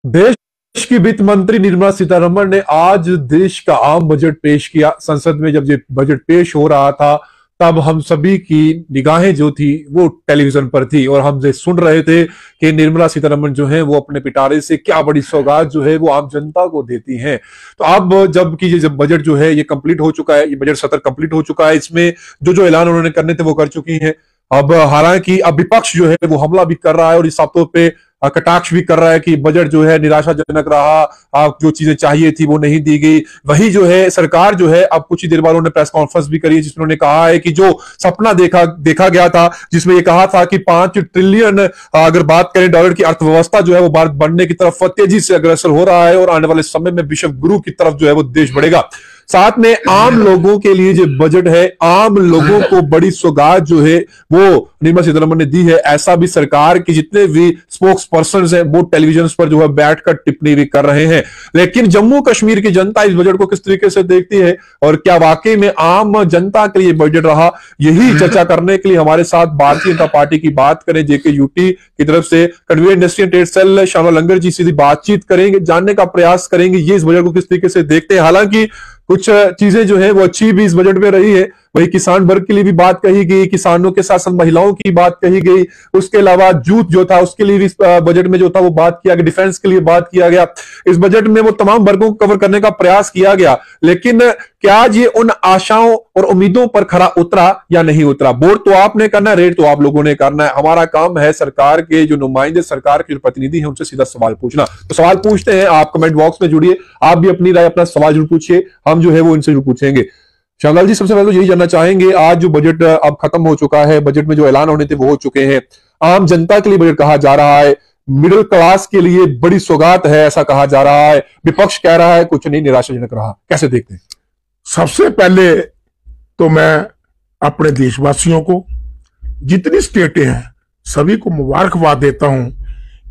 देश की वित्त मंत्री निर्मला सीतारमण ने आज देश का आम बजट पेश किया। संसद में जब ये बजट पेश हो रहा था तब हम सभी की निगाहें जो थी वो टेलीविजन पर थी और हम ये सुन रहे थे कि निर्मला सीतारमण जो है वो अपने पिटारे से क्या बड़ी सौगात जो है वो आम जनता को देती हैं। तो अब जबकि ये जब बजट जो है ये कंप्लीट हो चुका है, ये बजट सत्र कंप्लीट हो चुका है, इसमें जो जो ऐलान उन्होंने करने थे वो कर चुकी हैं। अब हालांकि अब विपक्ष जो है वो हमला भी कर रहा है और इस बातों पे कटाक्ष भी कर रहा है कि बजट जो है निराशाजनक रहा, जो चीजें चाहिए थी वो नहीं दी गई। वही जो है सरकार जो है अब कुछ ही देर बाद उन्होंने प्रेस कॉन्फ्रेंस भी करी जिसमें उन्होंने कहा है कि जो सपना देखा गया था, जिसमें ये कहा था कि 5 ट्रिलियन अगर बात करें डॉलर की अर्थव्यवस्था जो है वो भारत बढ़ने की तरफ तेजी से अग्रसर हो रहा है और आने वाले समय में विश्व गुरु की तरफ जो है वो देश बढ़ेगा। साथ में आम लोगों के लिए जो बजट है, आम लोगों को बड़ी सौगात जो है वो निर्मला सीतारमण ने दी है। ऐसा भी सरकार के जितने भी स्पोक्स पर्सन हैं वो टेलीविजन पर जो है बैठकर टिप्पणी भी कर रहे हैं। लेकिन जम्मू कश्मीर की जनता इस बजट को किस तरीके से देखती है और क्या वाकई में आम जनता के लिए बजट रहा, यही चर्चा करने के लिए हमारे साथ भारतीय जनता पार्टी की बात करें जेके यूटी की तरफ से convener industry and trade cell Shyamala Langar ji सीधी बातचीत करेंगे, जानने का प्रयास करेंगे ये इस बजट को किस तरीके से देखते हैं। हालांकि कुछ चीजें जो है वो अच्छी भी इस बजट में रही है, वही किसान वर्ग के लिए भी बात कही गई, किसानों के साथ साथ महिलाओं की बात कही गई, उसके अलावा जूट जो था उसके लिए भी इस बजट में जो था वो बात किया गया, डिफेंस के लिए बात किया गया। इस बजट में वो तमाम वर्गों को कवर करने का प्रयास किया गया। लेकिन क्या ये उन आशाओं और उम्मीदों पर खरा उतरा या नहीं उतरा? वोट तो आपने करना है, रेट तो आप लोगों ने करना है। हमारा काम है सरकार के जो नुमाइंदे, सरकार के जो प्रतिनिधि हैं उनसे सीधा सवाल पूछना। तो सवाल पूछते हैं, आप कमेंट बॉक्स में जुड़िए, आप भी अपनी राय, अपना सवाल जरूर पूछिए, हम जो है वो इनसे जरूर पूछेंगे। श्यामलाल जी, सबसे पहले तो यही जानना चाहेंगे, आज जो बजट अब खत्म हो चुका है, बजट में जो ऐलान होने थे वो हो चुके हैं, आम जनता के लिए बजट कहा जा रहा है, मिडिल क्लास के लिए बड़ी सौगात है ऐसा कहा जा रहा है, विपक्ष कह रहा है कुछ नहीं, निराशाजनक रहा, कैसे देखते हैं? सबसे पहले तो मैं अपने देशवासियों को, जितनी स्टेटें हैं सभी को मुबारकबाद देता हूं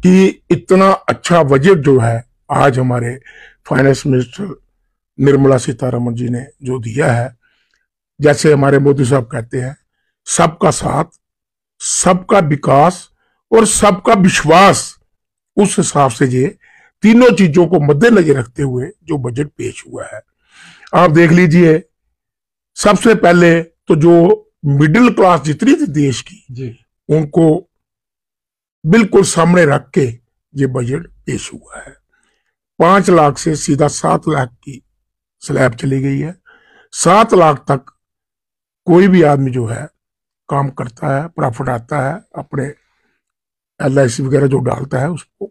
कि इतना अच्छा बजट जो है आज हमारे फाइनेंस मिनिस्टर निर्मला सीतारमण जी ने जो दिया है। जैसे हमारे मोदी साहब कहते हैं, सबका साथ, सबका विकास और सबका विश्वास, उस हिसाब से ये तीनों चीजों को मद्देनजर रखते हुए जो बजट पेश हुआ है, आप देख लीजिए। सबसे पहले तो जो मिडिल क्लास जितनी थी देश की जी, उनको बिल्कुल सामने रख के ये बजट पेश हुआ है। 5 लाख से सीधा 7 लाख की स्लैब चली गई है। 7 लाख तक कोई भी आदमी जो है काम करता है, प्रॉफिट आता है, अपने LIC वगैरह जो डालता है उसको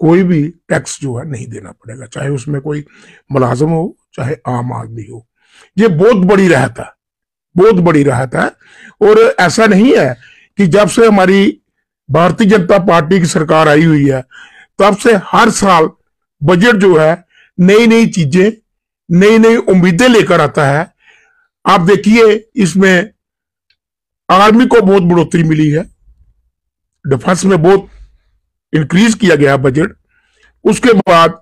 कोई भी टैक्स जो है नहीं देना पड़ेगा, चाहे उसमें कोई मुलाजिम हो चाहे आम आदमी हो। ये बहुत बड़ी राहत है, बहुत बड़ी राहत है। और ऐसा नहीं है कि जब से हमारी भारतीय जनता पार्टी की सरकार आई हुई है तब से हर साल बजट जो है नई नई चीजें, नई नई उम्मीदें लेकर आता है। आप देखिए, इसमें आर्मी को बहुत बढ़ोतरी मिली है, डिफेंस में बहुत इंक्रीज किया गया बजट। उसके बाद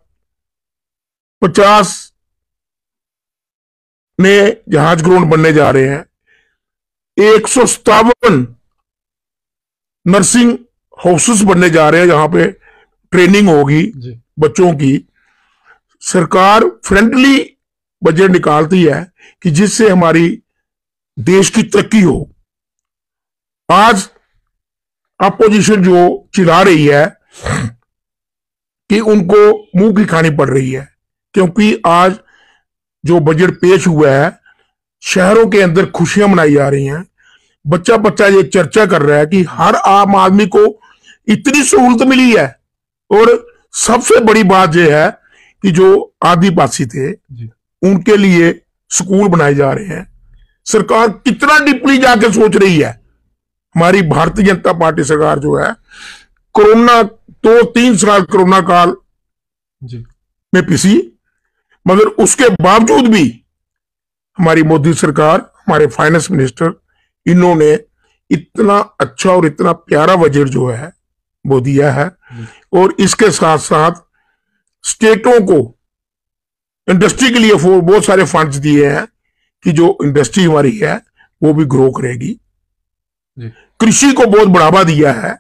50 नए जहाज ग्राउंड बनने जा रहे हैं, 157 नर्सिंग हाउसेस बनने जा रहे हैं जहां पे ट्रेनिंग होगी बच्चों की। सरकार फ्रेंडली बजट निकालती है कि जिससे हमारी देश की तरक्की हो। आज अपोजिशन जो चिल्ला रही है कि उनको मुंह की खानी पड़ रही है, क्योंकि आज जो बजट पेश हुआ है शहरों के अंदर खुशियां मनाई जा रही हैं। बच्चा बच्चा ये चर्चा कर रहा है कि हर आम आदमी को इतनी सहूलत मिली है। और सबसे बड़ी बात यह है कि जो आदिवासी थे उनके लिए स्कूल बनाए जा रहे हैं। सरकार कितना डीपली जाके सोच रही है। हमारी भारतीय जनता पार्टी सरकार जो है, कोरोना 2-3 साल कोरोना काल में पिसी, मगर उसके बावजूद भी हमारी मोदी सरकार, हमारे फाइनेंस मिनिस्टर, इन्होंने इतना अच्छा और इतना प्यारा बजट जो है वो दिया है। और इसके साथ साथ स्टेटों को इंडस्ट्री के लिए बहुत सारे फंड्स दिए हैं कि जो इंडस्ट्री हमारी है वो भी ग्रो करेगी। कृषि को बहुत बढ़ावा दिया है।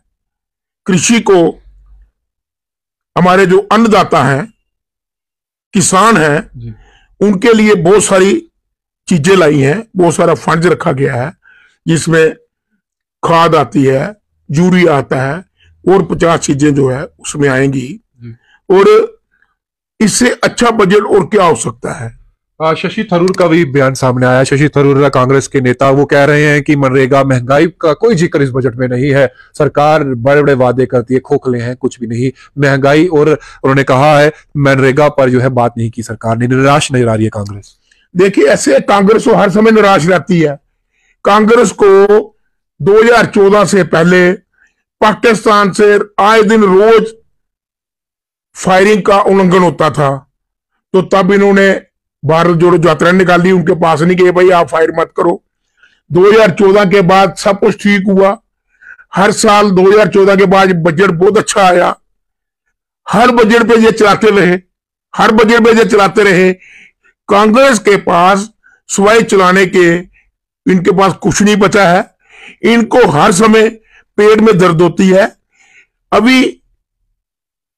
कृषि को हमारे जो अन्नदाता हैं, किसान हैं, उनके लिए बहुत सारी चीजें लाई हैं, बहुत सारा फंड रखा गया है, जिसमें खाद आती है, यूरिया आता है और 50 चीजें जो है उसमें आएंगी। और इससे अच्छा बजट और क्या हो सकता है। शशि थरूर का भी बयान सामने आया। शशि थरूर कांग्रेस के नेता, वो कह रहे हैं कि मनरेगा, महंगाई का कोई जिक्र इस बजट में नहीं है। सरकार बड़े बड़े वादे करती है, खोखले हैं, कुछ भी नहीं। महंगाई और उन्होंने कहा है मनरेगा पर जो है बात नहीं की सरकार ने। निराश नजर आ रही है कांग्रेस। देखिए, ऐसे कांग्रेस को हर समय निराश रहती है। कांग्रेस को 2014 से पहले पाकिस्तान से आए दिन रोज फायरिंग का उल्लंघन होता था, तो तब इन्होंने भारत जोड़ो यात्रा निकाली, उनके पास नहीं गए, भाई आप फायर मत करो। 2014 के बाद सब कुछ ठीक हुआ। हर साल 2014 के बाद बजट बहुत अच्छा आया। हर बजट पे ये चलाते रहे, हर बजट पे ये चलाते रहे। कांग्रेस के पास सिवाय चलाने के इनके पास कुछ नहीं बचा है। इनको हर समय पेट में दर्द होती है। अभी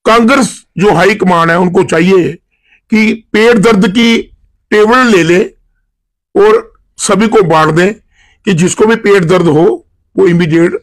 कांग्रेस जो हाईकमान है, उनको चाहिए कि पेट दर्द की टेबल ले ले और सभी को बांट दें कि जिसको भी पेट दर्द हो वो इमीडिएट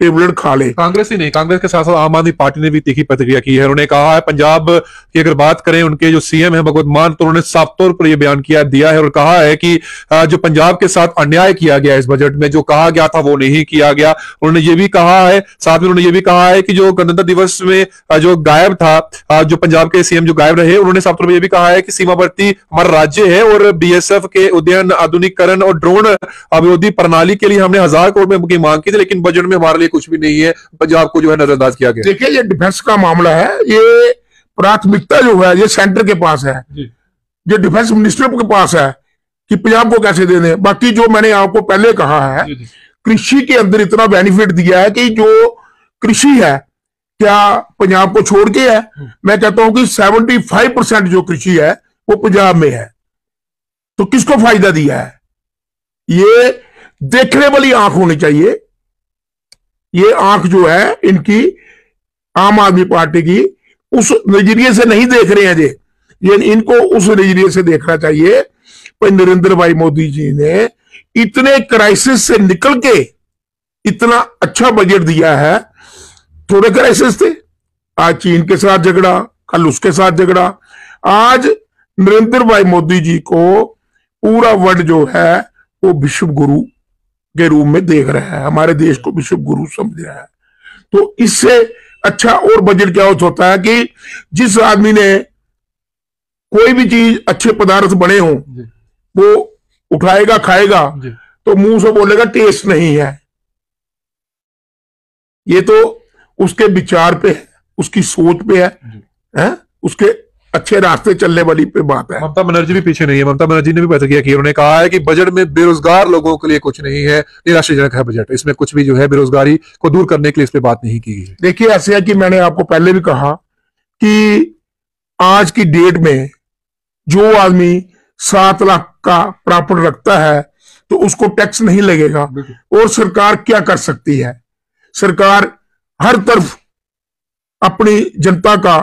टेबलेट खा ले। कांग्रेस ही नहीं, कांग्रेस के साथ साथ आम आदमी पार्टी ने भी तीखी प्रतिक्रिया की है। उन्होंने कहा है, पंजाब की अगर बात करें, उनके जो सीएम है भगवंत मान, तो उन्होंने साफ तौर पर यह बयान दिया है और कहा है कि जो पंजाब के साथ अन्याय किया गया इस बजट में, जो कहा गया था वो नहीं किया गया। उन्होंने ये भी कहा है, साथ में उन्होंने ये भी कहा है कि जो गणतंत्र दिवस में जो गायब था, जो पंजाब के सीएम जो गायब रहे, उन्होंने साफ तौर पर यह भी कहा है कि सीमावर्ती हमारा राज्य है और बीएसएफ के उद्यन, आधुनिकीकरण और ड्रोन अवरोधी प्रणाली के लिए हमने 1000 करोड़ की मांग की थी, लेकिन बजट में हमारे लिए कुछ भी नहीं है। पंजाब को जो है नजरअंदाज किया गया। देखिए, ये डिफेंस का मामला है, ये प्राथमिकता जो है ये सेंटर के पास है, ये डिफेंस मिनिस्टर के पास है कि पंजाब को कैसे दे दें। बाकी जो मैंने आपको पहले कहा है, कृषि के अंदर इतना बेनिफिट दिया है कि जो कृषि है क्या पंजाब को छोड़ के है। मैं कहता हूं कि 75% जो कृषि है वो पंजाब में है। तो किसको फायदा दिया है, ये देखने वाली आंख होनी चाहिए। ये आंख जो है इनकी, आम आदमी पार्टी की, उस नजरिए से नहीं देख रहे हैं ये इनको उस नजरिए से देखना चाहिए। पर नरेंद्र भाई मोदी जी ने इतने क्राइसिस से निकल के इतना अच्छा बजट दिया है। थोड़े क्राइसिस थे, आज चीन के साथ झगड़ा, कल उसके साथ झगड़ा। आज नरेंद्र भाई मोदी जी को पूरा वर्ल्ड जो है वो विश्व गुरु के रूप में देख रहा है, हमारे देश को विश्व गुरु समझ रहा है। तो इससे अच्छा और बजट क्या होता है कि जिस आदमी ने कोई भी चीज, अच्छे पदार्थ बने हो, वो उठाएगा, खाएगा, तो मुंह से बोलेगा टेस्ट नहीं है। ये तो उसके विचार पे है, उसकी सोच पे है, उसके अच्छे रास्ते चलने वाली पे बात है। ममता बनर्जी भी पीछे नहीं है। ममता बनर्जी ने भी प्रतिक्रिया की। उन्होंने कहा है कि बजट में बेरोजगार लोगों के लिए कुछ नहीं है, निराशाजनक है बजट। इसमें कुछ भी जो है बेरोजगारी को दूर करने के लिए इस पे बात नहीं की गई है। देखिए, ऐसे है कि मैंने आपको पहले भी कहा कि आज की डेट में जो आदमी 7 लाख का प्रॉपर्टी रखता है तो उसको टैक्स नहीं लगेगा। और सरकार क्या कर सकती है, सरकार हर तरफ अपनी जनता का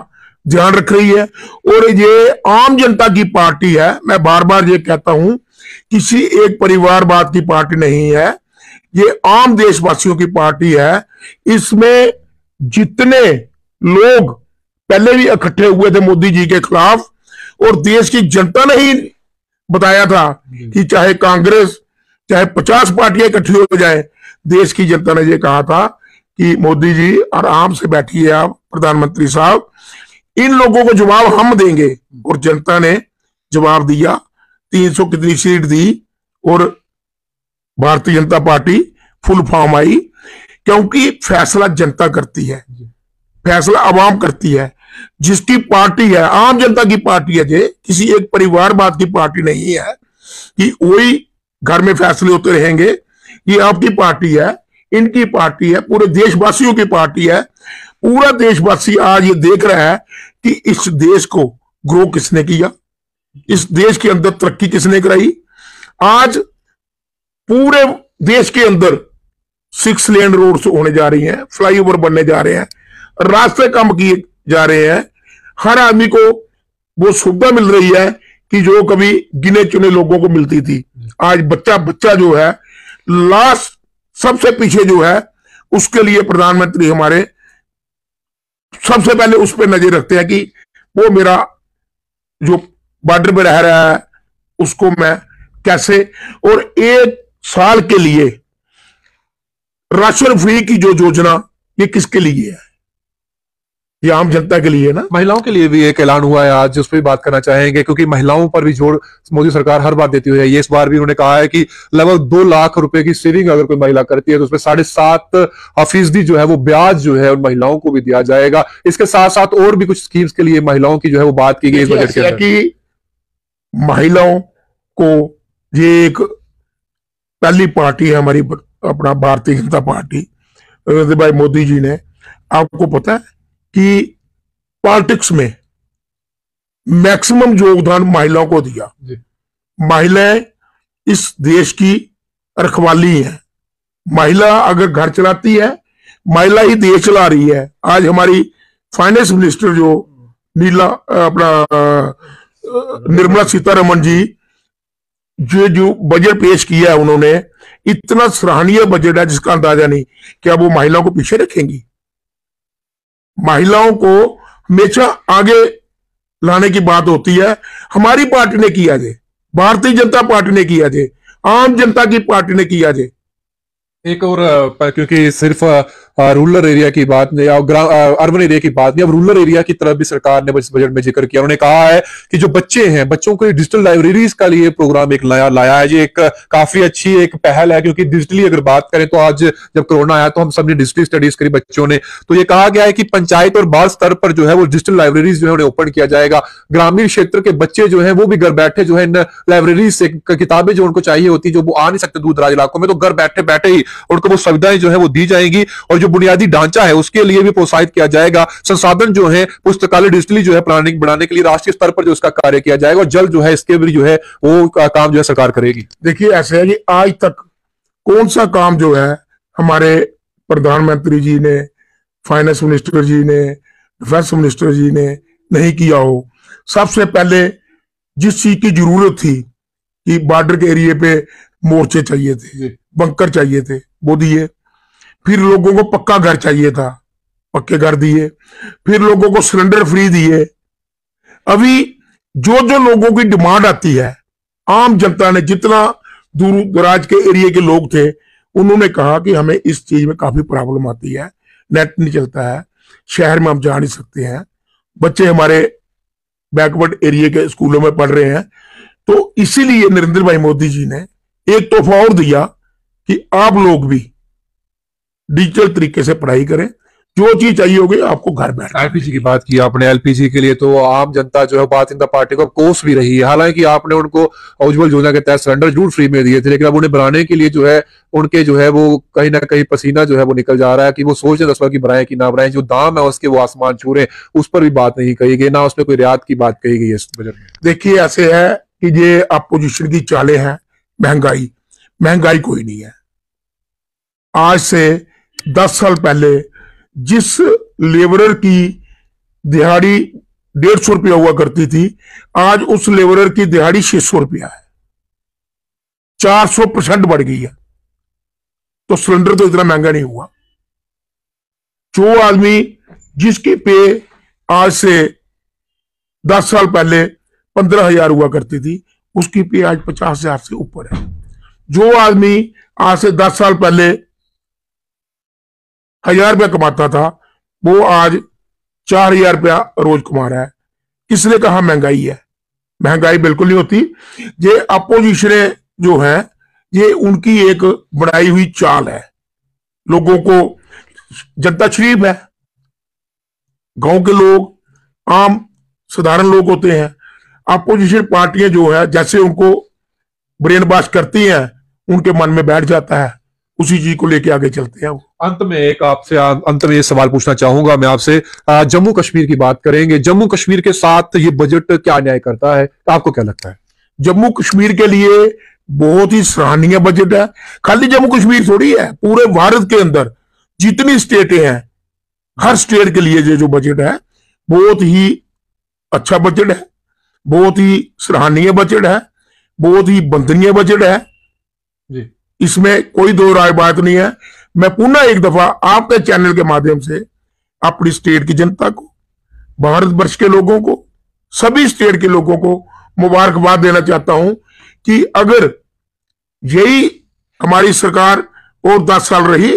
ध्यान रख रही है। और ये आम जनता की पार्टी है। मैं बार बार ये कहता हूं, किसी एक परिवारवाद की पार्टी नहीं है, ये आम देशवासियों की पार्टी है। इसमें जितने लोग पहले भी इकट्ठे हुए थे मोदी जी के खिलाफ, और देश की जनता ने ही बताया था कि चाहे कांग्रेस, चाहे 50 पार्टियां इकट्ठी हो जाए, देश की जनता ने ये कहा था कि मोदी जी आराम से बैठिए आप प्रधानमंत्री साहब, इन लोगों को जवाब हम देंगे। और जनता ने जवाब दिया, 300 कितनी सीट दी और Bharatiya Janata party full form I. क्योंकि फैसला जनता करती है, फैसला आवाम करती है। जिसकी पार्टी है आम जनता की पार्टी है, जे किसी एक परिवारवाद की पार्टी नहीं है कि वही घर में फैसले होते रहेंगे। ये आपकी पार्टी है, इनकी पार्टी है, पूरे देशवासियों की पार्टी है। पूरा देशवासी आज ये देख रहा है कि इस देश को ग्रो किसने किया, इस देश के अंदर तरक्की किसने कराई। आज पूरे देश के अंदर 6 लेन रोड्स होने जा रही हैं, फ्लाईओवर बनने जा रहे हैं, रास्ते कम किए जा रहे हैं। हर आदमी को वो सुविधा मिल रही है कि जो कभी गिने चुने लोगों को मिलती थी, आज बच्चा बच्चा जो है लास्ट सबसे पीछे जो है, उसके लिए प्रधानमंत्री हमारे सबसे पहले उस पर नजर रखते हैं कि वो मेरा जो बॉर्डर पे रह रहा है उसको मैं कैसे, और 1 साल के लिए राशन फ्री की जो योजना, ये किसके लिए है? ये आम जनता के लिए ना। महिलाओं के लिए भी एक ऐलान हुआ है आज, उस पर भी बात करना चाहेंगे, क्योंकि महिलाओं पर भी जोर मोदी सरकार हर बार देती हुई है। ये इस बार भी उन्होंने कहा है कि लगभग 2 लाख रुपए की सेविंग अगर कोई महिला करती है तो उसमें 7.5% जो है वो ब्याज जो है उन महिलाओं को भी दिया जाएगा। इसके साथ साथ और भी कुछ स्कीम्स के लिए महिलाओं की जो है वो बात की गई इस बजट के अंदर कि महिलाओं को, ये एक पहली पार्टी है हमारी अपना भारतीय जनता पार्टी, नरेंद्र भाई मोदी जी ने, आपको पता है कि पॉलिटिक्स में मैक्सिमम योगदान महिलाओं को दिया। महिलाएं इस देश की रखवाली है। महिला अगर घर चलाती है, महिला ही देश चला रही है। आज हमारी फाइनेंस मिनिस्टर जो निर्मला सीतारमण जी, जो बजट पेश किया है उन्होंने, इतना सराहनीय बजट है जिसका अंदाजा नहीं। क्या वो महिलाओं को पीछे रखेंगी? महिलाओं को हमेशा आगे लाने की बात होती है। हमारी पार्टी ने किया जे, भारतीय जनता पार्टी ने किया जे, आम जनता की पार्टी ने किया जे। एक और क्योंकि सिर्फ रूरल एरिया की बात नहीं, अर्बन एरिया की बात नहीं, अब रूरल एरिया की तरफ भी सरकार ने बजट में जिक्र किया। उन्होंने कहा है कि जो बच्चे हैं, बच्चों को डिजिटल लाइब्रेरीज का लिए प्रोग्राम एक लाया है। ये एक काफी अच्छी एक पहल है, क्योंकि डिजिटली अगर बात करें तो आज जब कोरोना आया तो हम सबने डिजिटली स्टडीज करी बच्चों ने, तो ये कहा गया है कि पंचायत और बाल स्तर पर जो है वो डिजिटल लाइब्रेरीज जो है उन्हें ओपन किया जाएगा। ग्रामीण क्षेत्र के बच्चे जो है वो भी घर बैठे जो है इन लाइब्रेरीज से किताबें जो उनको चाहिए होती, जो वो आ नहीं सकते दूर दराज इलाकों में, तो घर बैठे बैठे ही उनको वो सुविधाएं जो है वो दी जाएंगी। और जो बुनियादी ढांचा है उसके लिए भी प्रोत्साहित किया जाएगा। संसाधन जो है पुस्तकालय डिजिटली जो है बढ़ाने के लिए राष्ट्रीय स्तर पर जो इसका कार्य किया जाएगा, और जल्द जो है इसके भी जो है वो काम जो है सरकार करेगी। देखिए ऐसे है कि आज तक कौन सा काम जो है हमारे प्रधानमंत्री जी ने, फाइनेंस मिनिस्टर जी ने, डिफेंस मिनिस्टर जी ने नहीं किया हो। सबसे पहले जिस चीज की जरूरत थी कि बॉर्डर के एरिया पे मोर्चे चाहिए थे, बंकर चाहिए थे, वो दिए। फिर लोगों को पक्का घर चाहिए था, पक्के घर दिए। फिर लोगों को सिलेंडर फ्री दिए। अभी जो जो लोगों की डिमांड आती है, आम जनता ने, जितना दूर दराज के एरिया के लोग थे, उन्होंने कहा कि हमें इस चीज में काफी प्रॉब्लम आती है, नेट नहीं चलता है, शहर में हम जा नहीं सकते हैं, बच्चे हमारे बैकवर्ड एरिया के स्कूलों में पढ़ रहे हैं। तो इसीलिए नरेंद्र भाई मोदी जी ने एक तोहफा और दिया कि आप लोग भी डिजिटल तरीके से पढ़ाई करें, जो चीज चाहिए होगी आपको घर बैठ। एलपीजी की बात की आपने, एलपीजी के लिए तो आम जनता जो है भारतीय जनता पार्टी को कोस भी रही है। हालांकि आपने उनको उज्जवल योजना के तहत सिलेंडर जरूर फ्री में दिए थे, लेकिन अब उन्हें बनाने के लिए जो है उनके जो है वो कहीं ना कहीं पसीना जो है वो निकल जा रहा है कि वो सोच रहे 10 की बनाए कि ना बनाए। जो दाम है उसके वो आसमान छू रहे, उस पर भी बात नहीं कही गई, ना उसमें कोई रियायत की बात कही गई है इस बजट में। देखिए ऐसे है कि ये अपोजिशन की चालें हैं। महंगाई कोई नहीं है। आज से 10 साल पहले जिस लेबरर की दिहाड़ी 150 रुपया हुआ करती थी, आज उस लेबरर की दिहाड़ी 600 रुपया है। 400% बढ़ गई है। तो सिलेंडर तो इतना महंगा नहीं हुआ। जो आदमी जिसकी पे आज से 10 साल पहले 15,000 हुआ करती थी, उसकी पे आज 50,000 से ऊपर है। जो आदमी आज से 10 साल पहले 1,000 रुपया कमाता था, वो आज 4,000 रुपया रोज कमा रहा है। किसने कहा महंगाई है? महंगाई बिल्कुल नहीं होती। ये अपोजिशन जो है, ये उनकी एक बनाई हुई चाल है। लोगों को, जनता शरीफ है, गांव के लोग, आम साधारण लोग होते हैं। अपोजिशन पार्टियां जो है, जैसे उनको ब्रेन वॉश करती हैं, उनके मन में बैठ जाता है, उसी चीज को लेके आगे चलते हैं। अंत में ये सवाल पूछना चाहूंगा मैं आपसे, जम्मू कश्मीर की बात करेंगे। जम्मू कश्मीर के साथ ये बजट क्या न्याय करता है, आपको क्या लगता है? जम्मू कश्मीर के लिए बहुत ही सराहनीय बजट है। खाली जम्मू कश्मीर थोड़ी है, पूरे भारत के अंदर जितनी स्टेटें हैं, हर स्टेट के लिए जो बजट है बहुत ही अच्छा बजट है, बहुत ही सराहनीय बजट है, बहुत ही वंदनीय बजट है जी। इसमें कोई दो राय बात नहीं है। मैं पुनः एक दफा आपके चैनल के माध्यम से अपनी स्टेट की जनता को, भारतवर्ष के लोगों को, सभी स्टेट के लोगों को मुबारकबाद देना चाहता हूं कि अगर यही हमारी सरकार और 10 साल रही,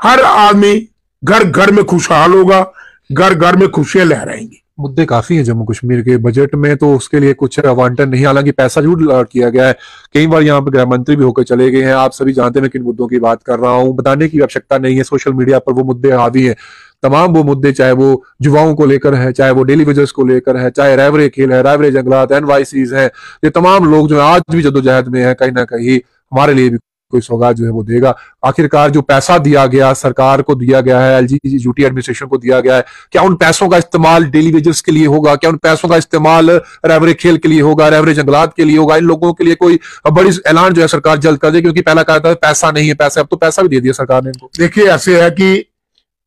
हर आदमी घर घर में खुशहाल होगा, घर घर में खुशियां लहराएंगी। मुद्दे काफी हैं जम्मू कश्मीर के बजट में, तो उसके लिए कुछ आवंटन नहीं, हालांकि पैसा जरूर अलॉट किया गया है। कई बार यहाँ पे गृह मंत्री भी होकर चले गए हैं। आप सभी जानते हैं मैं किन मुद्दों की बात कर रहा हूँ, बताने की आवश्यकता नहीं है। सोशल मीडिया पर वो मुद्दे हावी हैं, तमाम वो मुद्दे, चाहे वो युवाओं को लेकर है, चाहे वो डेली वेजेस को लेकर है, चाहे रायबरे खेल है, रायबरे जंगलात, एनवाईसीज है, ये तमाम लोग जो आज भी जद्दोजहद में है, कहीं ना कहीं हमारे लिए भी कोई सौगात जो है वो देगा। आखिरकार जो पैसा दिया गया, सरकार को दिया गया है, एलजीयूटी एडमिनिस्ट्रेशन को दिया गया है, क्या उन पैसों का इस्तेमाल डेली वेजेस के लिए होगा? क्या उन पैसों का इस्तेमाल रायबरे खेल के लिए होगा, रायबरे जंगलात के लिए होगा? इन लोगों के लिए कोई बड़ी ऐलान जो है सरकार जल्द कर दे, क्योंकि पहला कहा था पैसा नहीं है, पैसा, अब तो पैसा भी दे दिया सरकार ने इनको। देखिए, ऐसे है कि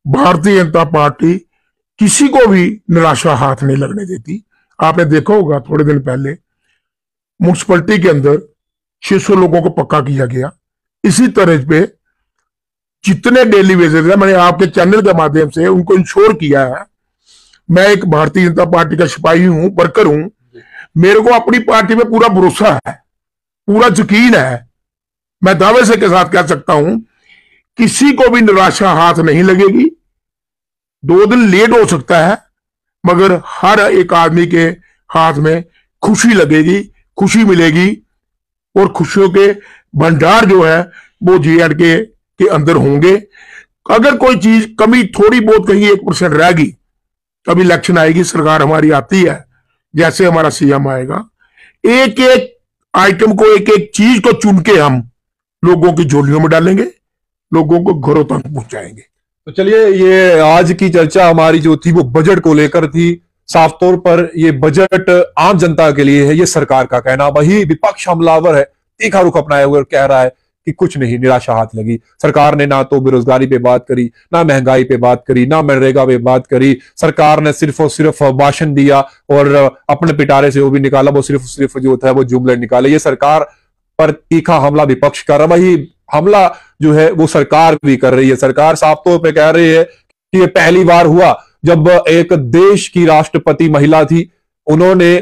भारतीय जनता पार्टी किसी को भी निराशा हाथ नहीं लगने देती। आपने देखा होगा थोड़े दिन पहले म्युनिसिपैलिटी के अंदर 600 लोगों को पक्का किया गया। इसी तरह पे जितने डेली वेजेस है, मैंने आपके चैनल के माध्यम से उनको इंश्योर किया है। मैं एक भारतीय जनता पार्टी का सिपाही हूं, वर्कर हूं, मेरे को अपनी पार्टी में पूरा भरोसा है, पूरा यकीन है। मैं दावे से के साथ कह सकता हूं किसी को भी निराशा हाथ नहीं लगेगी। 2 दिन लेट हो सकता है, मगर हर एक आदमी के हाथ में खुशी लगेगी, खुशी मिलेगी, और खुशियों के भंडार जो है वो J&K के अंदर होंगे। अगर कोई चीज कमी थोड़ी बहुत कहीं 1% रहेगी, तब इलेक्शन आएगी, सरकार हमारी आती है, जैसे हमारा सीएम आएगा, एक एक आइटम को, एक एक चीज को चुन के हम लोगों की झोलियों में डालेंगे, लोगों को घरों तक पहुंचाएंगे। तो चलिए, ये आज की चर्चा हमारी जो थी वो बजट को लेकर थी। साफ तौर पर ये बजट आम जनता के लिए है, ये सरकार का कहना। वही विपक्ष हमलावर है, तीखा रुख अपनाए हुए कह रहा है कि कुछ नहीं, निराशा हाथ लगी। सरकार ने ना तो बेरोजगारी पे बात करी, ना महंगाई पे बात करी, ना मनरेगा पे बात करी। सरकार ने सिर्फ और सिर्फ भाषण दिया और अपने पिटारे से वो भी निकाला, वो सिर्फ जो था वो जुमले निकाले। ये सरकार पर तीखा हमला विपक्ष कर रहा, वही हमला जो है वो सरकार भी कर रही है। सरकार साफ तौर पे कह रही है कि ये पहली बार हुआ जब एक देश की राष्ट्रपति महिला थी, उन्होंने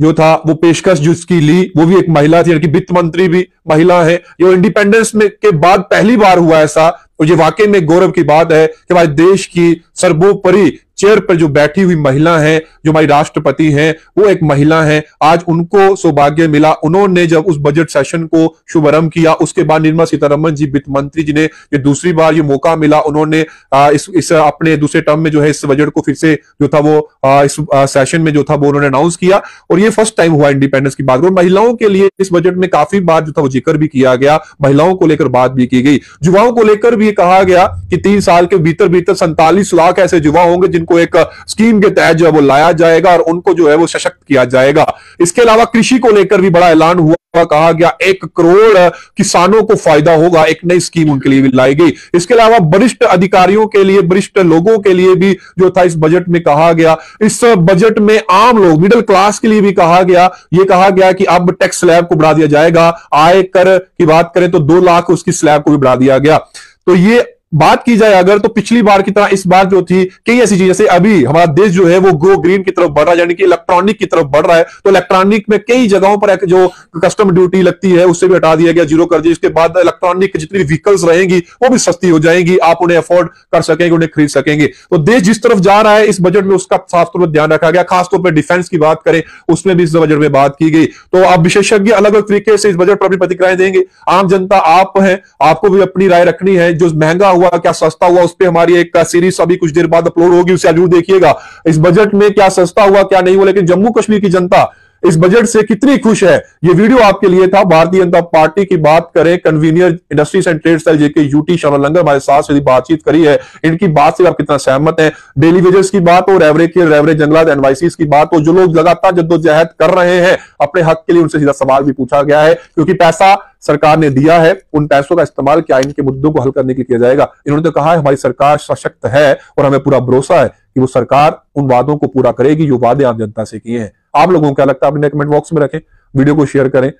जो था वो पेशकश जिसकी ली वो भी एक महिला थी, यानी कि वित्त मंत्री भी महिला है। ये इंडिपेंडेंस में के बाद पहली बार हुआ ऐसा, और ये वाकई में गौरव की बात है कि हमारे देश की सर्वोपरि चेयर पर जो बैठी हुई महिला है, जो हमारी राष्ट्रपति हैं, वो एक महिला है। आज उनको सौभाग्य मिला। उन्होंने जब उस बजट सेशन को शुभारंभ किया, उसके बाद निर्मला सीतारमण जी वित्त मंत्री जी ने ये दूसरी बार ये मौका मिला, उन्होंने इस अपने दूसरे टर्म में जो है इस बजट को फिर से जो था वो इस सेशन में जो था वो उन्होंने अनाउंस किया, और ये फर्स्ट टाइम हुआ इंडिपेंडेंस की बात। और महिलाओं के लिए इस बजट में काफी बार जो था वो जिक्र भी किया गया, महिलाओं को लेकर बात भी की गई, युवाओं को लेकर भी कहा गया कि 3 साल के भीतर 47 लाख ऐसे युवा होंगे जिनको एक स्कीम के तहत जो है वो लाया जाएगा और उनको जो है वो सशक्त किया जाएगा। इसके अलावा कृषि को लेकर भी बड़ा ऐलान हुआ, कहा गया 1 करोड़ किसानों को फायदा होगा, एक नई स्कीम उनके लिए भी लाई गई। इसके अलावा वरिष्ठ अधिकारियों के लिए, वरिष्ठ लोगों के लिए भी जो था इस बजट में कहा गया। इस बजट में आम लोग, मिडिल क्लास के लिए भी कहा गया, यह कहा गया कि अब टैक्स स्लैब को बढ़ा दिया जाएगा। आय कर की बात करें तो 2 लाख उसकी स्लैब को भी बढ़ा दिया गया। तो ये बात की जाए अगर, तो पिछली बार की तरह इस बार जो थी कई ऐसी चीज, जैसे अभी हमारा देश जो है वो गो ग्रीन की तरफ बढ़ रहा है, यानी कि इलेक्ट्रॉनिक की तरफ बढ़ रहा है। तो इलेक्ट्रॉनिक में कई जगहों पर जो कस्टम ड्यूटी लगती है उससे भी हटा दिया गया, 0 कर दिया। इसके बाद इलेक्ट्रॉनिक जितनी व्हीकल्स रहेंगी वो भी सस्ती हो जाएंगी, आप उन्हें अफोर्ड कर सकेंगे, उन्हें खरीद सकेंगे। तो देश जिस तरफ जा रहा है इस बजट में उसका साफ तौर पर ध्यान रखा गया। खासतौर पर डिफेंस की बात करें उसमें भी इस बजट में बात की गई। तो आप विशेषज्ञ अलग अलग तरीके से इस बजट पर अपनी प्रतिक्रियाएं देंगे। आम जनता आप हैं, आपको भी अपनी राय रखनी है। जो महंगा हुआ क्या सस्ता हुआ, उस पर हमारी एक सीरीज अभी कुछ देर बाद अपलोड होगी, उसे जरूर देखिएगा। इस बजट में क्या सस्ता हुआ क्या नहीं हुआ, लेकिन जम्मू कश्मीर की जनता इस बजट से कितनी खुश है, ये वीडियो आपके लिए था। भारतीय जनता पार्टी की बात करें, convener industries and trade cell JK UT शरण लंगर हमारे साथ से बातचीत करी है, इनकी बात से आप कितना सहमत हैं। डेली वेजेस की बात हो, रेवरे जंगलात एनवाइसीज की बात हो, जो लोग लगातार जद्दोजहद कर रहे हैं अपने हक के लिए, उनसे सीधा सवाल भी पूछा गया है, क्योंकि पैसा सरकार ने दिया है, उन पैसों का इस्तेमाल क्या इनके मुद्दों को हल करने के लिए किया जाएगा। इन्होंने तो कहा है हमारी सरकार सशक्त है और हमें पूरा भरोसा है कि वो सरकार उन वादों को पूरा करेगी जो वादे आम जनता से किए हैं। आप लोगों को क्या लगता है, अपने कमेंट बॉक्स में रखें, वीडियो को शेयर करें।